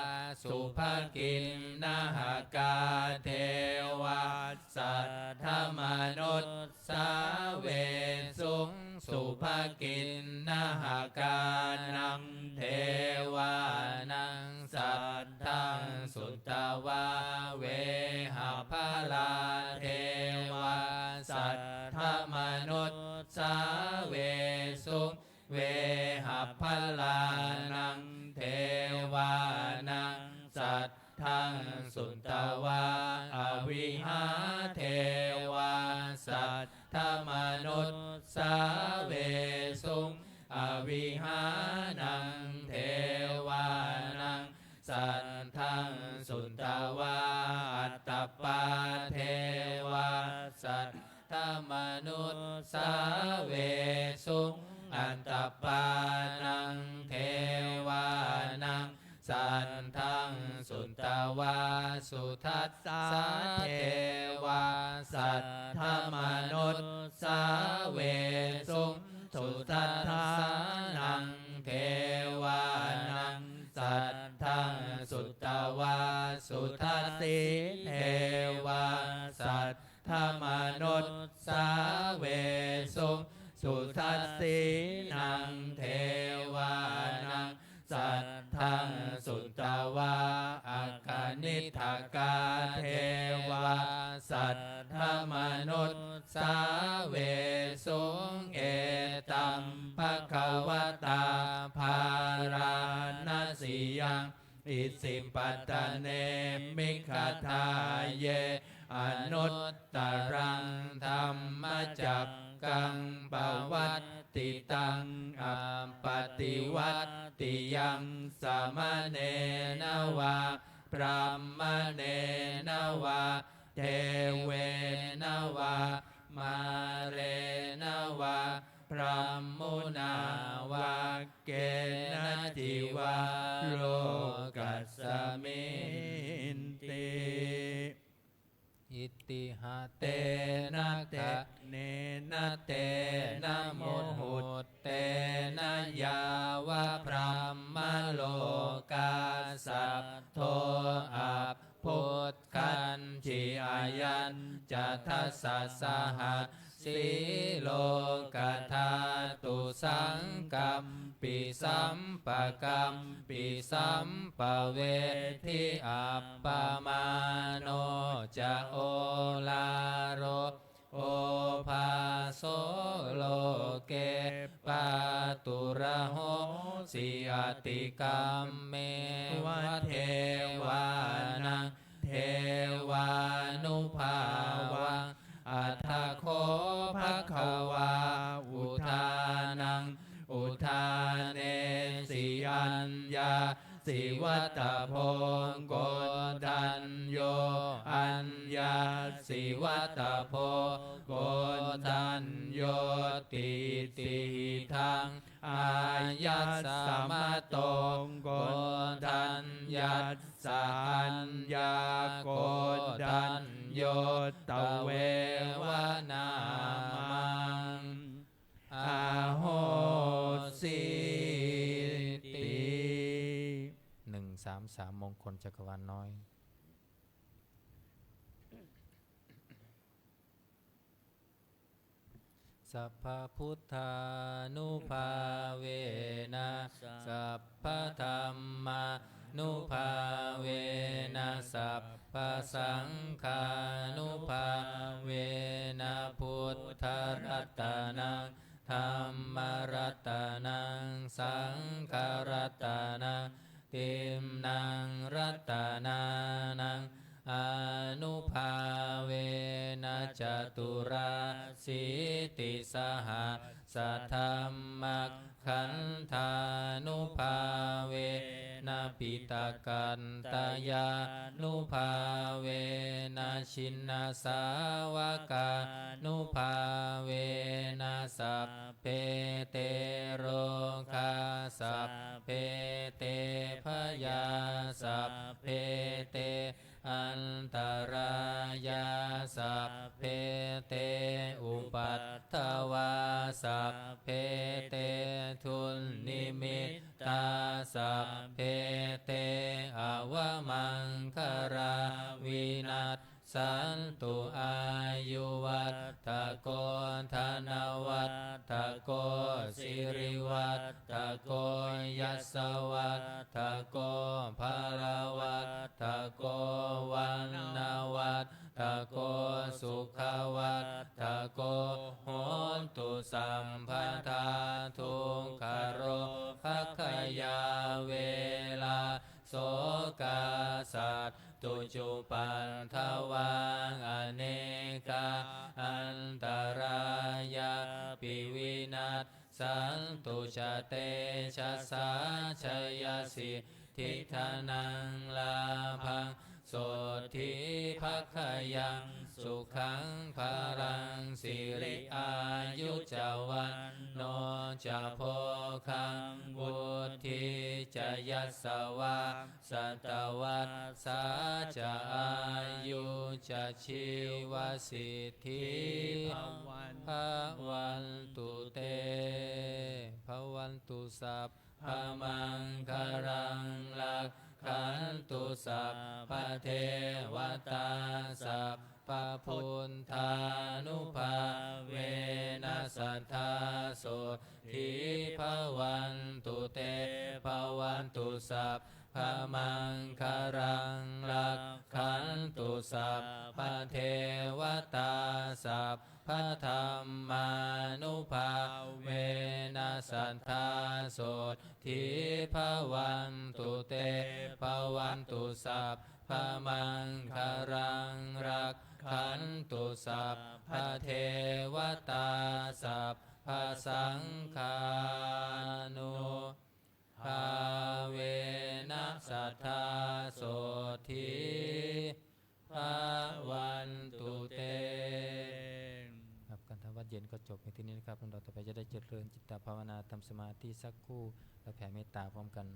[SPEAKER 2] สุภกินนาหกาเทวาสัทธมนุษย์สาเวสุงสุภกินนาหกานังเทวานังสัทธังสุตตวาเวหภาลาเทวาสัทธมนุษย์สาเวสุงเวหภาลานังเทวานังสัทธังสุตตวาอวิหาเทวาสัทธมนุษย์สาเวสุงอวิหานังเทวานังสัทธังสุตตวาอัตตปาเทวาสัทธมนุษย์สาเวสุงอัตตปานังเทวานังสัทธังสุตตวาสุทัสสะเทวาสัทธมนุษย์สาเวสุงสุทัสสะนังเทวานังสัทธังสุตตวาสุทัสสิเทวาสัทธมนุษย์สาเวสุงสุทัสสินังเทวานังสัทธังสุตตวาอาคานิทากาเทวาสัทธมนุษย์สาเวสุงเอตัมภควตาภาราณสียังอิสิปัตตเนมิขทาเยอนุตตรังธัมมจักกังปวัตติตังอัปปติวัตติยังสามเณรวาพรหมเณรวาเทเวนวามาเรนวาพรหมุนาวาเกณจิวาโลกัสสมินติอิติหะเตนะเตเนนะเตนะโมหุตเตนะยาวะพรหมโลกาสัพโทอัปพุทธันจิอายันจัตถัสสะสหัสสีโลกธาตุสังกัมปิสัมปะกัมปิสัมปะเวทิอัปปมาโนจะโอลาโรโอภาส โสโลเกปาตุระโหสิอติกัมเมวะเทวานังเทวานุภาวังอัฏฐโคภควาอุทานังอุทาเนสิยัญญาสิวัตโพโกดัญโยอัญญาสิวัตโพโกดัญโยติติทังอายัสสมะโตโกดัญญัสสัญญาโกดัญโยตเววนามังอาโหสิติ133มงคลจักรวาลน้อยสัพพพุทธานุภาเวนะสัพพธัมมานุภาเวนะสัพพสังฆานุภาเวนะพุทธรัตนังธัมมรัตนังสังฆรัตนังติมนังรัตนานังอนุภาเวนะจตุราสิติสหสัทธัมมัคขันธานุภาเวนะปิตากันตายานุภาเวนะชินนาสาวกานุภาเวนะสัพเพเตโรคาสัพเพเตพยาสัพเพเตอันตรายาสัพเพเตอุปัฏฐวาสัพเพเตทุนนิมิตตาสัพเพเตอวมังคาราวินัสสันตุอายุวัตตะโกธนวัตตะโกสิริวัตตะโกยัสสวัตตะโกภารวัตตะโกวันนาวัตตะโกสุขวัตตะโกโหนตุสัมปทาทุกขโรภัคยาเวลาโสกาสัตตุจุปันทวังอเนกาอันตรายาปิวินัสสันตุชะเตชะสาชยสิทิธานังลาภังโสทิภัคยังสุขังภารังสิริอายุจวันโนจะโพคังบุธิจะยัสสวะสัตวัสสาจะอายุจะชีวสิทธิภวันตุเตภวันตุสัพพมังคารังลักขันตุสัพพเทวตาสัพพพุทธานุภาเวนัสสัทธาโสทิภวันตุเตภวันตุสัพพมังคารังลักขันตุสัพพเทวตาสัพพธรรมานุภาเวนัสสัทธาโสทิภวันตุเตภวันตุสัพพมังคารังรักขันตุสัพพเทวตาสัพพสังฆานุภาเวนัสสัทธาโสทิภวันตุเตครับการทำวัดเย็นก็จบในที่นี้นะครับเราต่อไปจะได้เจริญจิตภาวนาทำสมาธิสักครู่แล้วแผ่เมตตาพร้อมกัน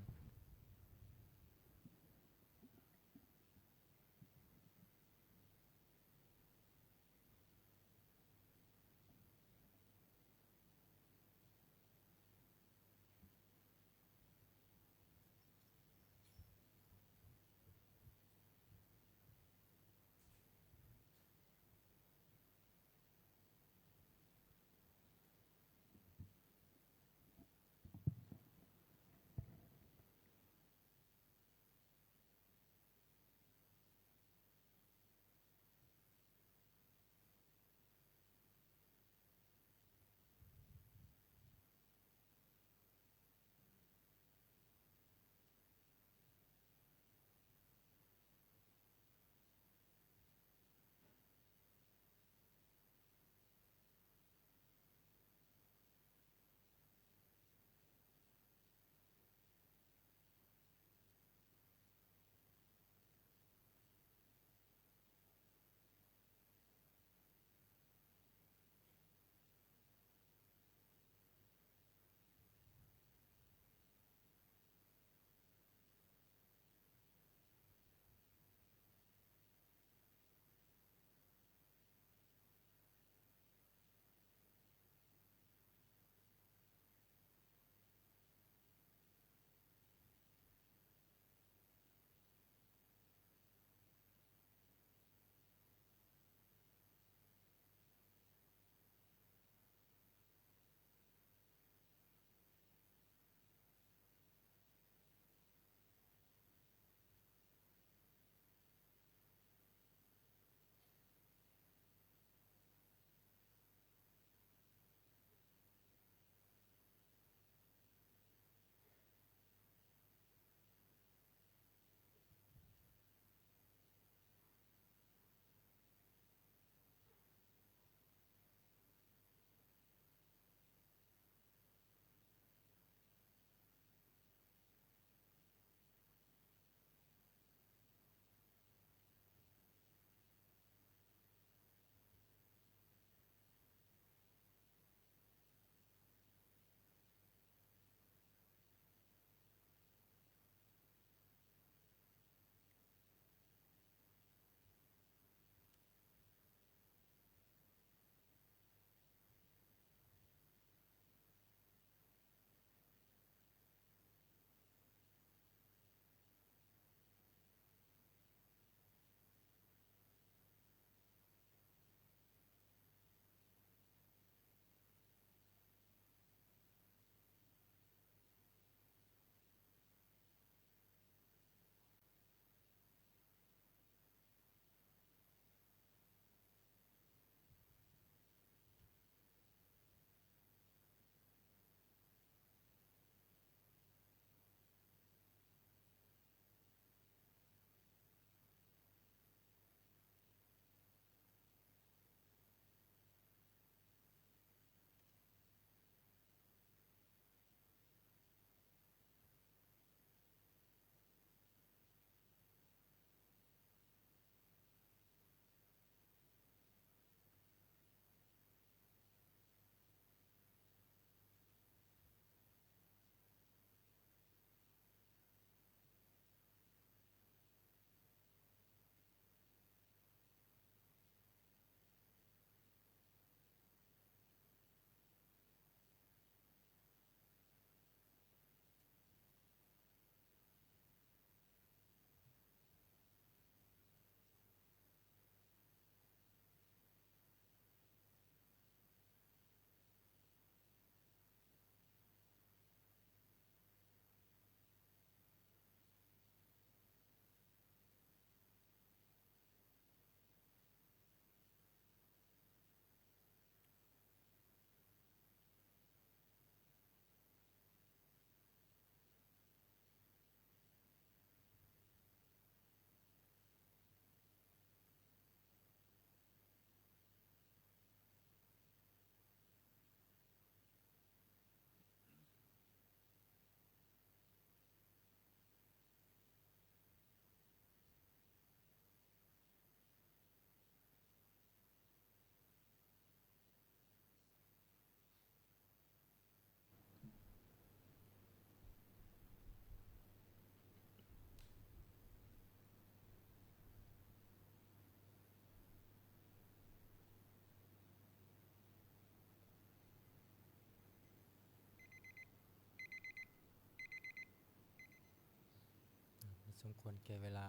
[SPEAKER 2] สมควรแก่เวลา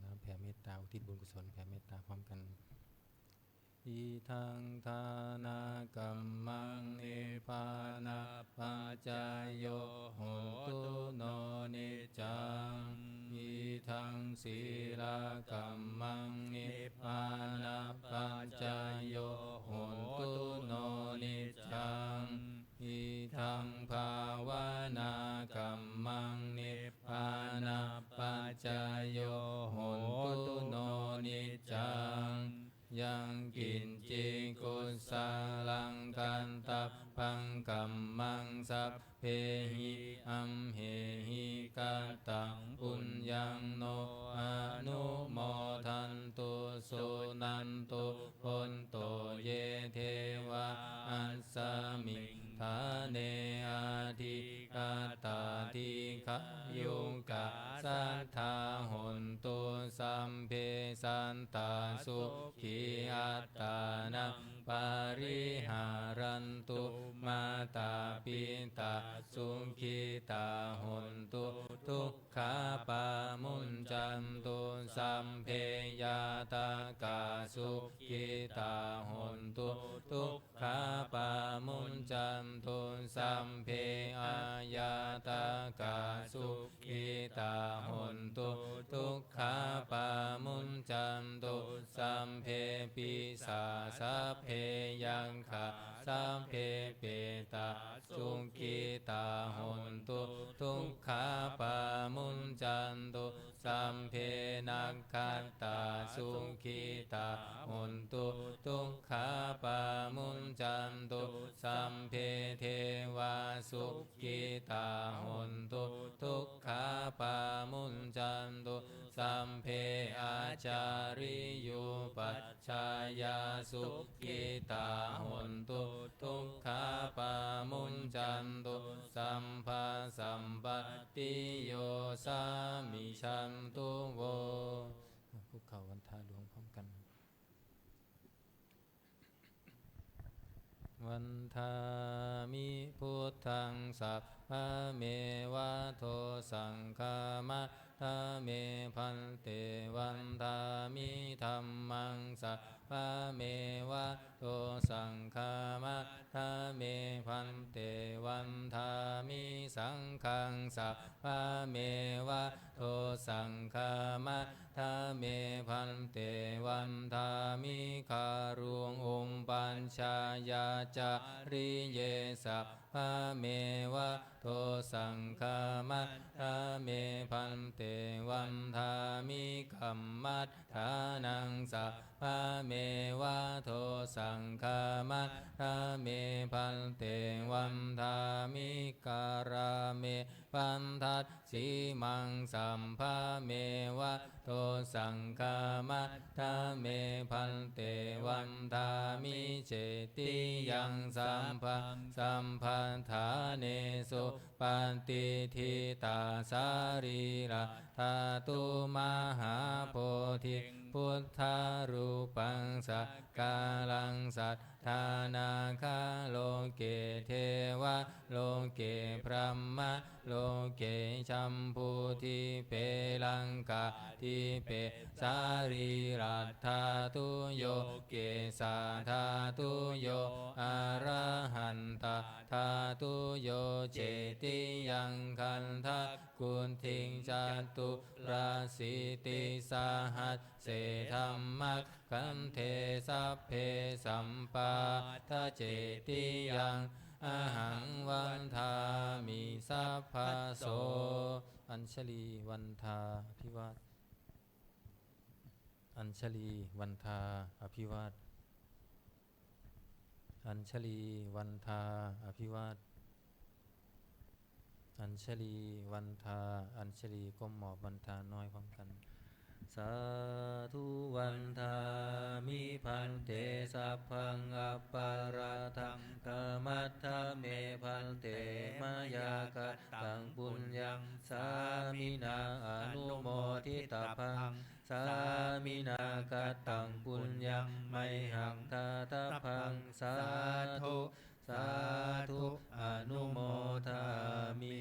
[SPEAKER 2] น้ำแผ่เมตตาอุทิศบุญกุศลแผ่เมตตาพร้อมกันอิทังทานากัมมังนิพพานาปัจจายโยโหตุโนนิจจังอิทังศีลกัมมังนิพพานาปัจจายโยโหตุโนนิจจังอิทังภาวนากัมมังนิพพานาปัจจายโยโหตุโนนิจจังยังกินจิกุสาลังกันตับพังกัมมังสัพเพหิอัมเหหิกาตังปุญญังโนอนุโมทันตุสุนันตุพนโตเยเทวะอัสสมิงทาเนอาทิกาตาทิขยุกะสัทธาหนตุสัมเพสันตาสุขีอัตตานังปาริหารันตุมาตาปิตาสุขิตาหนตุทุกขาปามุญจันตุสัมเพยาตากาสุขิตาหนตุทุกขาปามุญจันตุสัมเพอายาตากาสุขิตาหนตุทุกขาปามุญจันตุสัมเพปิสาสัพเพยังคะสัพเพเปตาสุขิตาหนตุทุกขาปามุญจันตุสัมเพนักขัตตาสุขิตาหนตุทุกขาปามุญจันตุสัมเพเทวาสุขิตาหนตุทุกขาปามุญจันตุสัมเพอาจาริยุปัชฌายาสุขิตาหนตุทุกขาปามุญจันตุสัมภาสัมปติโยสามิชันตุโวคุกเข่าวันทาหลวงพร้อมกันวันทามิพุทธังสัพพะเมวะโทสังฆามะทาเมพันเตวันทามิธัมมังสัพพะเมวะโตสังฆามะทาเมพันเตวันทามิสังฆังสัพพะเมวะโตสังฆามะทาเมพันเตวันทามิคารุงอุมปัญชายาจาริเยสัพพะเมวะโตสังฆามะทาเมพันเตวันทามิกัมมัฏฐานังสัพพะเมวะโตสังฆามะทาเมพันเตวันทามิการาเมปันทัสสีมังสัมภะเมวะโตสังฆามะทาเมพันเตวันทามิเจติยังสัมพันธาเนสุปันติทิตาสารีระธาตุมหาโพธิพุทธารูปังสักกาลังสัทธานาคาโลเกเทวะโลเกพรหมะโลเกชัมพูทิเปลังกาทิเปสารีรัตถาตุโยเกสาธาตุโยอะระหันตาธาตุโยเจติยังคันทะกุณทิงจตุราสิติสาหัสเสธัมมัคคันเทสัพเพสัมปาทะเจติยังอหังวันทามิสัพพะโสอัญชลีวันทาอภิวาทอัญชลีวันทาอภิวาทอัญชลีวันทาอภิวาทอัญชลีวันทาอัญชลีก้มหมอบวันทาน้อยพร้อมกันสาธุวันทามิพันเตสัพพังอัปปาราทังกามัตถเมพันเตมายากตังปุญญังสามินาอนุโมทิตาพังสามินากตังปุญญังไมหังทาตาพังสาธุ สาธุอนุโมทามิ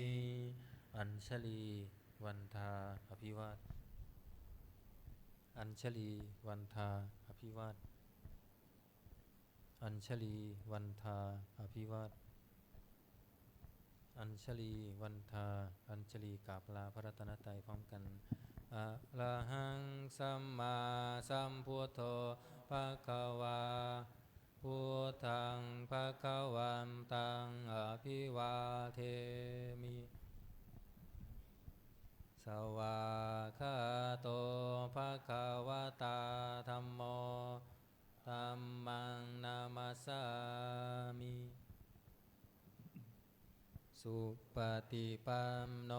[SPEAKER 2] อัญชลีวันทาอภิวาทอัญชลีวันทาอภิวาทอัญชลีวันทาอภิวาทอัญชลีวันทาอัญชลีกราบลาพระรัตนตรัยพร้อมกันอะระหังสัมมาสัมพุทโธภะคะวาพุทธังภะคะวันตังอภิวาเทมิ สวากขาโตภะคะวะตาธัมโมธัมมังนามัสสามิ สุปฏิปันโน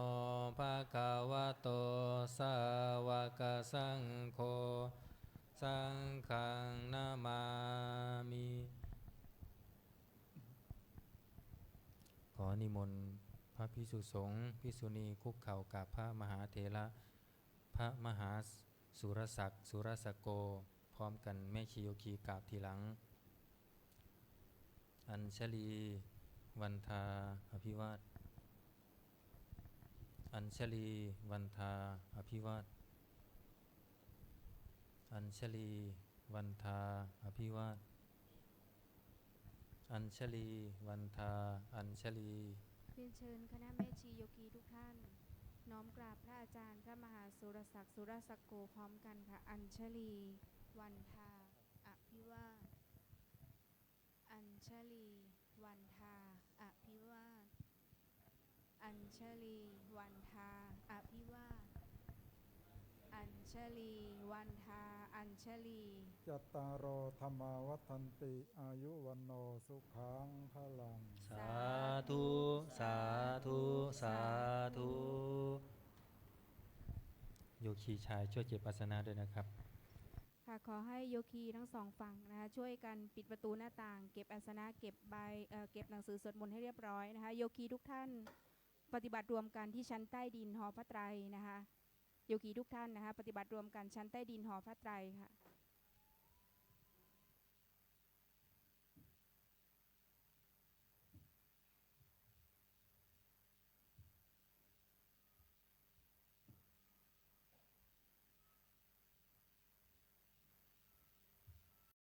[SPEAKER 2] ภะคะวะโตสาวกสังโฆสังฆังนามามิ ขอนิมนต์พระภิกษุสงฆ์ภิกษุณีคุกเข่ากราบพระมหาเถระพระมหาสุรศักดิ์สุรสโกพร้อมกันแม่ชีโยคีกราบทีหลัง อัญชลีวันทาอภิวาทอัญชลีวันทาอภิวาทอัญชลีวันทาอภิวาทอัญชลีวันทาอัญชลี
[SPEAKER 4] เรียนเชิญคณะแม่ชีโยคีทุกท่าน น้อมกราบพระอาจารย์พระมหาสุรศักดิ์สุรสโกพร้อมกันค่ะ อัญชลีวันทาอภิวาทอัญชลีวันทาอภิวาทอัญชลีวันทาอภิวาทอัญชลีวันทาอัญชลี
[SPEAKER 5] จัตตารโอธรรมาวัฏันติอายุวันโนสุขังพลัง
[SPEAKER 2] สาธุสาธุสาธุโยคีชายช่วยเก็บอาสนะด้วยนะครับ
[SPEAKER 4] ค่ะขอให้โยคีทั้งสองฝั่งนะคะช่วยกันปิดประตูหน้าต่างเก็บอาสนะเก็บใบเก็บหนังสือสวดมนต์ให้เรียบร้อยนะคะโยคีทุกท่านปฏิบัติรวมกันที่ชั้นใต้ดินหอพระไตรนะคะโยคีทุกท่านนะคะปฏิบัติรวมกันชั้นใต้ดินหอพระไตรค่ะ